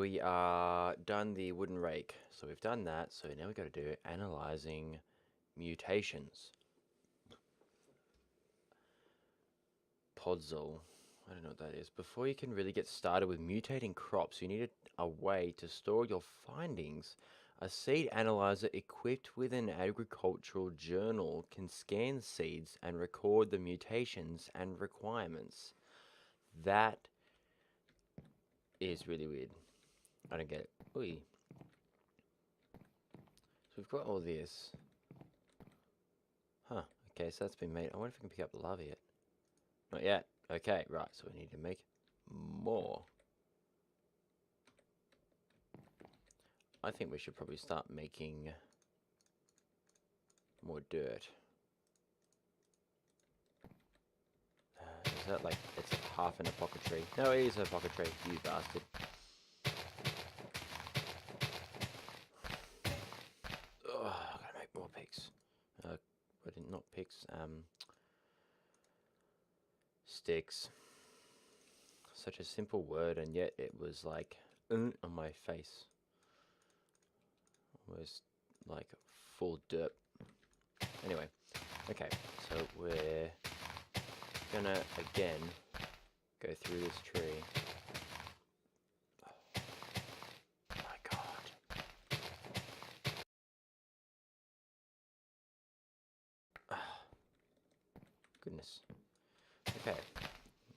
we are done the wooden rake. So we've done that. So now we've got to do analyzing mutations. Podzol. I don't know what that is. Before you can really get started with mutating crops, you need a way to store your findings. A seed analyzer equipped with an agricultural journal can scan seeds and record the mutations and requirements. That is really weird. I don't get it. Oi. So we've got all this. Huh. Okay, so that's been made. I wonder if we can pick up lava yet. Not yet. Okay, right. So we need to make more. I think we should probably start making more dirt. Is that like, it's half an apothecary? No, it is an apothecary, you bastard. Oh, I gotta make more picks. Not picks, sticks. Such a simple word, and yet it was like on my face. Almost like full dirt. Anyway, okay, so we're gonna again go through this tree. Oh my god. Goodness. Okay.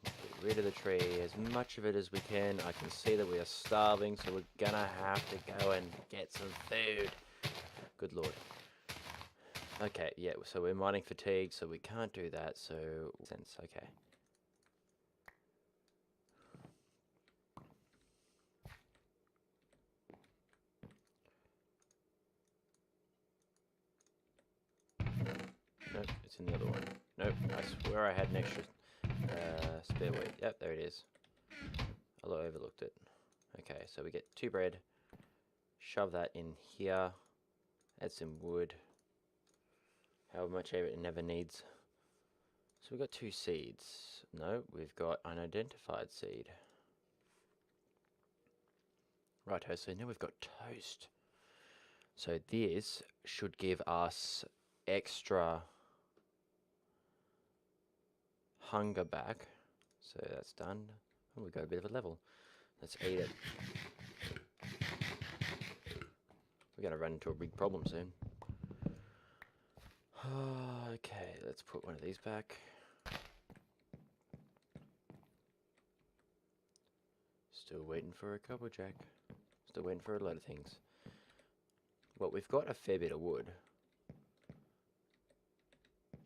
Get rid of the tree, as much of it as we can. I can see that we are starving, so we're gonna have to go and get some food. Good lord. Okay, yeah, so we're mining fatigue, so we can't do that, so... sense, okay. Nope, it's in the other one. Nope, I swear I had an extra spare weight. Yep, there it is. I overlooked it. Okay, so we get 2 bread. Shove that in here. Add some wood. However much it never needs. So we've got 2 seeds. No, we've got unidentified seed. Righto, so now we've got toast. So this should give us extra hunger back. So that's done. Oh, we got a bit of a level. Let's eat it. We're going to run into a big problem soon. Okay, let's put one of these back. Still waiting for a cobble jack. Still waiting for a lot of things. Well, we've got a fair bit of wood.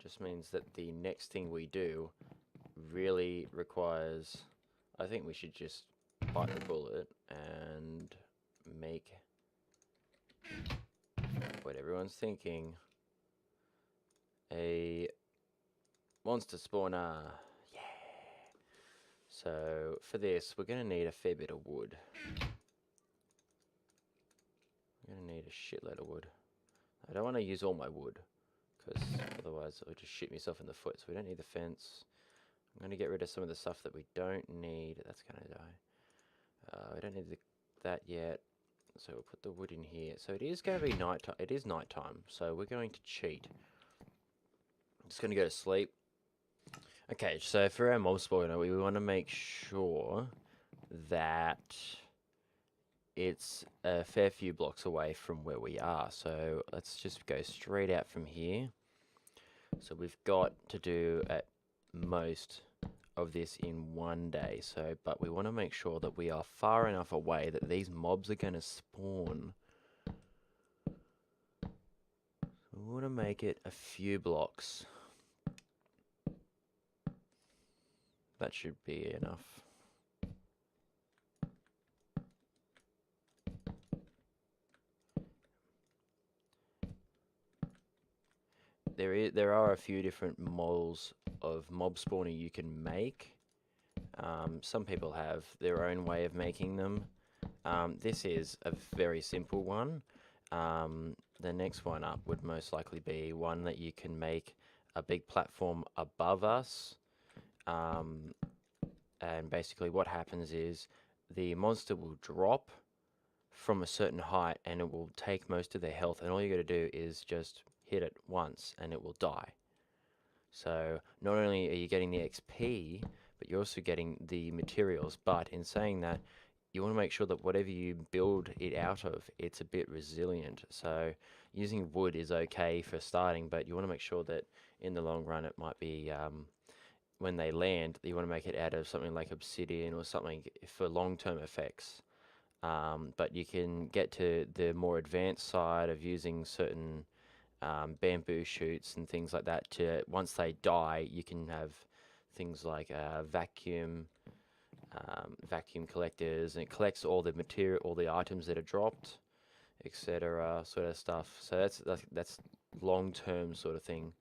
Just means that the next thing we do really requires... I think we should just bite the bullet and make what everyone's thinking. A monster spawner. Yeah. So for this, we're going to need a fair bit of wood. We're going to need a shitload of wood. I don't want to use all my wood, because otherwise I'll just shoot myself in the foot. So we don't need the fence. I'm going to get rid of some of the stuff that we don't need. That's going to die. We don't need that yet. So we'll put the wood in here. So it is going to be night time. It is night time. So we're going to cheat. I'm just going to go to sleep. Okay, so for our mob spawner, we want to make sure that it's a fair few blocks away from where we are. So let's just go straight out from here. So we've got to do at most of this in one day. So, but we want to make sure that we are far enough away that these mobs are going to spawn. So we want to make it a few blocks. That should be enough. There are a few different models of mob spawner you can make. Some people have their own way of making them. This is a very simple one. The next one up would most likely be one that you can make a big platform above us. And basically what happens is the monster will drop from a certain height, and it will take most of their health, and all you got to do is just hit it once and it will die. So not only are you getting the XP, but you're also getting the materials. But in saying that, you want to make sure that whatever you build it out of, it's a bit resilient. So using wood is okay for starting, but you want to make sure that in the long run it might be, when they land, you want to make it out of something like obsidian or something for long-term effects. But you can get to the more advanced side of using certain bamboo shoots and things like that to, once they die, you can have things like vacuum collectors, and it collects all the material, all the items that are dropped, etc., sort of stuff. So that's long-term sort of thing.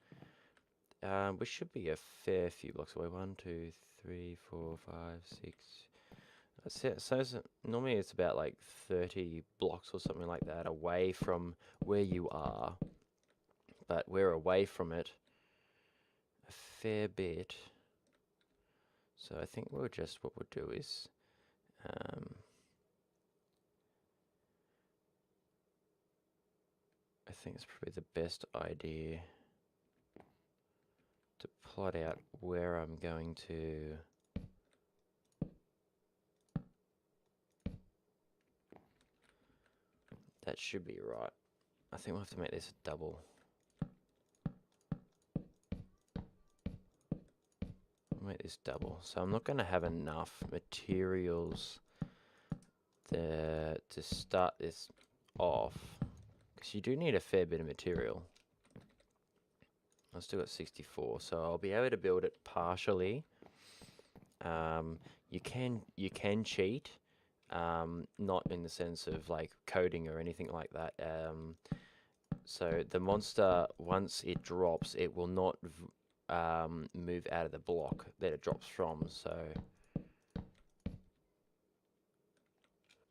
We should be a fair few blocks away. 1, 2, 3, 4, 5, 6. That's it. So normally it's about like 30 blocks or something like that away from where you are, but we're away from it a fair bit. So I think what we'll do is, I think it's probably the best idea to plot out where I'm going to that should be right. I think we'll have to make this a double. I'll make this double. So I'm not going to have enough materials there to start this off, because you do need a fair bit of material. I've still got 64, so I'll be able to build it partially. You can cheat, not in the sense of like coding or anything like that. So the monster, once it drops, it will not move out of the block that it drops from.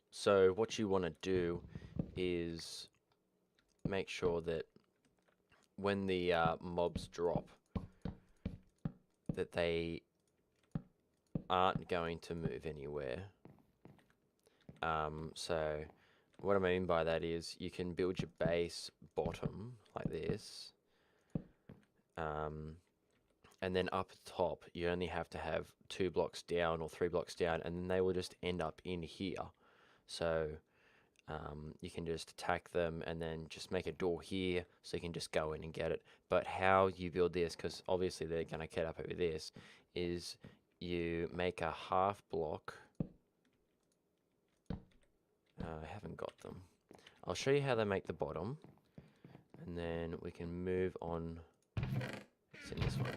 So what you want to do is make sure that when the mobs drop, that they aren't going to move anywhere. So what I mean by that is you can build your base bottom like this, and then up top you only have to have 2 blocks down or 3 blocks down, and then they will just end up in here. So you can just attack them and then just make a door here, so you can just go in and get it. But how you build this, because obviously they're going to get up over this, is you make a half block. I haven't got them. I'll show you how they make the bottom, and then we can move on. It's in this one.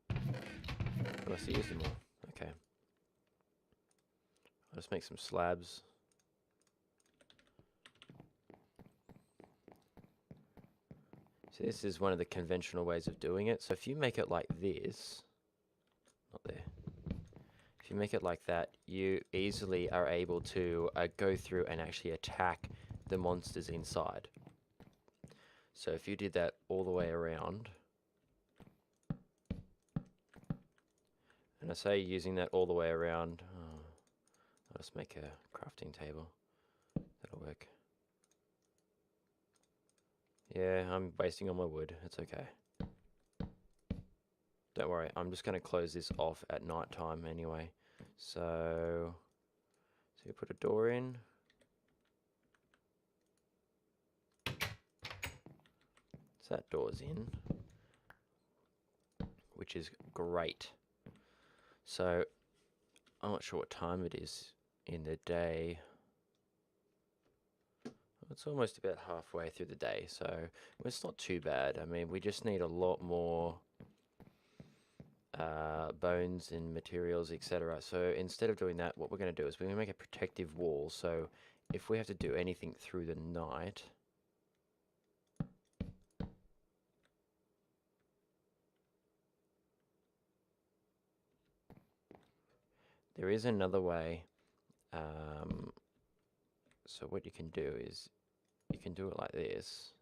I must have used them all. Okay. I'll just make some slabs. So this is one of the conventional ways of doing it. So if you make it like this, not there. If you make it like that, you easily are able to go through and actually attack the monsters inside. So if you did that all the way around, and I say using that all the way around, I'll just make a crafting table. That'll work. Yeah, I'm wasting all my wood. It's okay. Don't worry, I'm just going to close this off at night time anyway. So you put a door in. So that door's in, which is great. So I'm not sure what time it is in the day. It's almost about halfway through the day, so it's not too bad. I mean, we just need a lot more bones and materials, etc. So instead of doing that, what we're going to do is we're going to make a protective wall. So if we have to do anything through the night, there is another way. So what you can do is you can do it like this.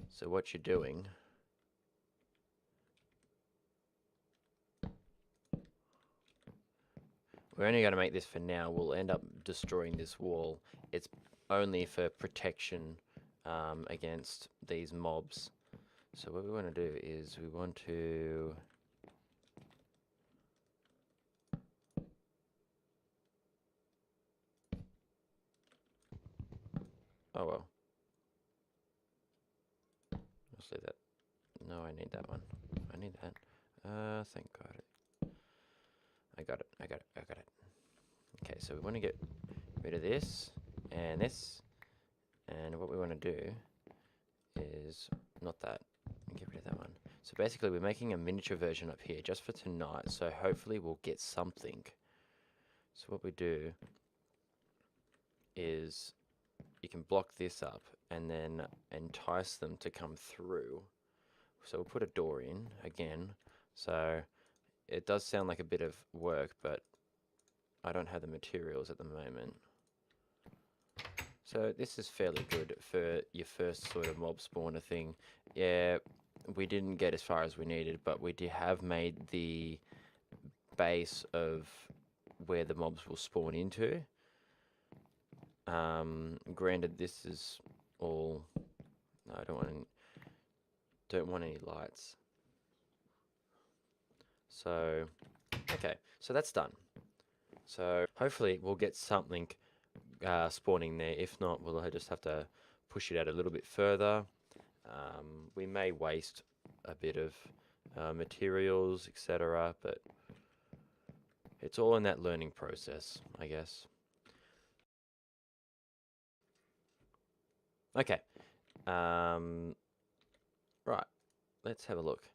So what you're doing, We're only going to make this for now. We'll end up destroying this wall. It's only for protection against these mobs. So what we want to do is we want to... Oh well. Let's leave that. No, I need that one. I need that. Thank God. I got it. I got it. I got it. Okay, so we want to get rid of this and this. And what we want to do is not that. Get rid of that one. So basically, we're making a miniature version up here just for tonight. So hopefully, we'll get something. So what we do is you can block this up and then entice them to come through. So we'll put a door in again. So it does sound like a bit of work, but I don't have the materials at the moment. So this is fairly good for your first sort of mob spawner thing. Yeah, we didn't get as far as we needed, but we have made the base of where the mobs will spawn into. Granted, this is all... No, I don't want any lights. So, okay, so that's done. So hopefully we'll get something spawning there. If not, we'll just have to push it out a little bit further. We may waste a bit of materials, etc., but it's all in that learning process, I guess. Okay. Right. Let's have a look.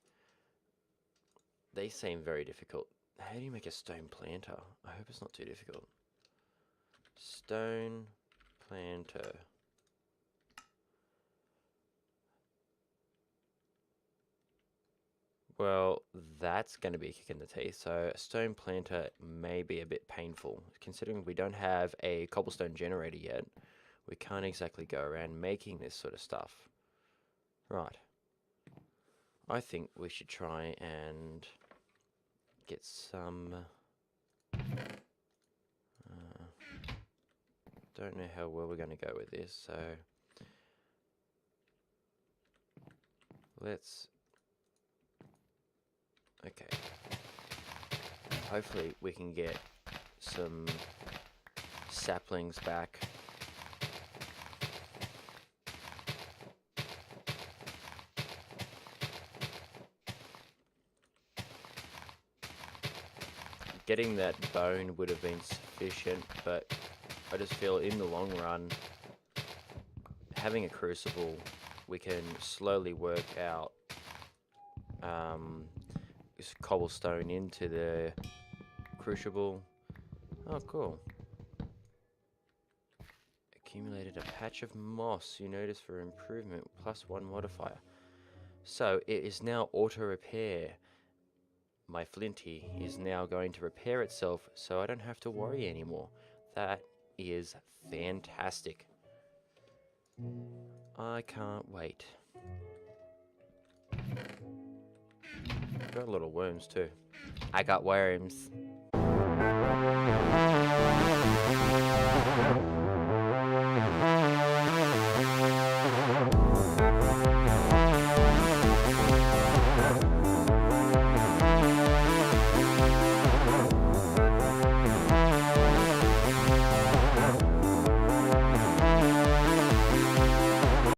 They seem very difficult. How do you make a stone planter? I hope it's not too difficult. Stone planter. Well, that's going to be a kick in the teeth. So a stone planter may be a bit painful. Considering we don't have a cobblestone generator yet, we can't exactly go around making this sort of stuff. Right. I think we should try and get some... don't know how well we're going to go with this, so... Let's... Okay. Hopefully we can get some saplings back. Getting that bone would have been sufficient, but I just feel in the long run, having a crucible, we can slowly work out this cobblestone into the crucible. Oh, cool. Accumulated a patch of moss. You notice for improvement, +1 modifier. So it is now auto repair. My flinty is now going to repair itself, so I don't have to worry anymore. That is fantastic. I can't wait. Got a lot of worms too. I got worms.